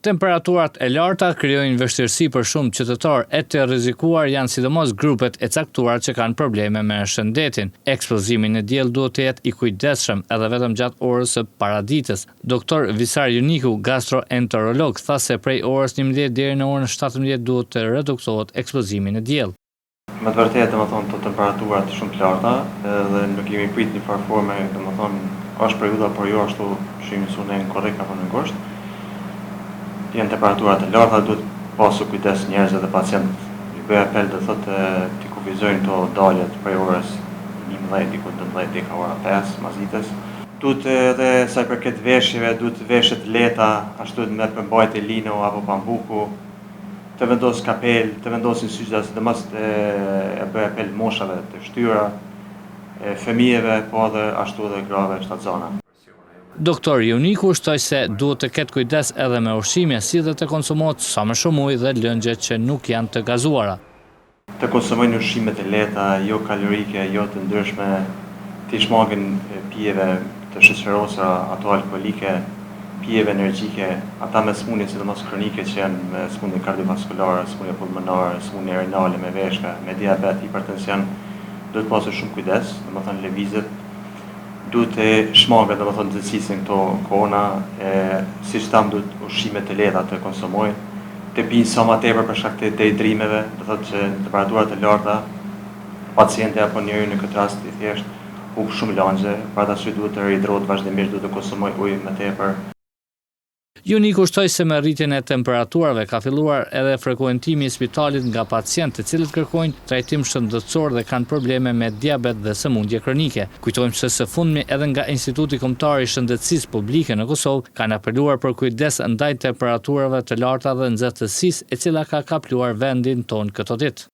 Temperaturat e larta krijojnë vështirësi për shumë qytetarë e të rrezikuar janë sidomos grupet e caktuar që kanë probleme me shëndetin. Ekspozimi në diell duhet të jetë i kujdesshëm edhe vetëm gjatë orës së paraditës. Doktor Visar Juniku, gastroenterolog, tha se prej orës 11 deri në orën 17 duhet të reduktohet ekspozimi në diell. Me të vërtetë, domethënë, të temperaturat shumë të larta dhe nuk kemi prit një farë forme, domethënë, është periudha por jo ashtu shihni në korrekt apo në ngushtë. Janë temperaturat e larta, duhet pasur kujdes njerëzit dhe pacientët. I bëj apel të thotë të kufizojnë këto daljet prej orës 11 diku 12 deri ka ora 5 mazitës. Duhet edhe sa i përket veshjeve, duhet veshje të lehta, ashtu me përmbajtje lino apo pambuku, të vendos kapel, të vendosin syze, sidomos e bëj apel moshave të shtyra, fëmijëve, po edhe ashtu edhe grave shtatzana. Doktor Juniku shtoi se duhet të ketë kujdes edhe me ushqime, si dhe të konsumohet sa më shumë ujë dhe lëngje që nuk janë të gazuara. Të konsumojnë ushqime të lehta, jo kalorike, jo të ndryshme, të shmangin pijeve të shoqërosura, ato alkoolike, pijeve energjike, ata me smundje sidomos kronike që janë me smundje kardiovaskulare, smundje pulmonare, smundje renale me veshka, me diabet, hipertension, duhet pasur shumë kujdes, domethënë lëvizjet. Duhet të shmanget, domethënë të cilësin këto kona, siç tham duhet ushqime të lehta të konsumojnë, të pinë sa më tepër për shkak të dehidrimeve, do thotë që në temperaturat e larta pacienti apo njeriu në këtë rast i thjesht hub shumë langje, para se duhet të rihidrohet vazhdimisht, duhet të konsumojë ujë më tepër. Juniku shtoi se me rritjen e temperaturave ka filluar edhe frekuentimi i spitalit nga pacientë të cilët kërkojnë trajtim shëndetësor dhe kanë probleme me diabet dhe sëmundje kronike. Kujtojmë se së fundmi edhe nga Instituti Kombëtar i Shëndetësisë Publike në Kosovë kanë apeluar për kujdes ndaj temperaturave të larta dhe nxehtësisë e cila ka kapluar vendin tonë këto ditë.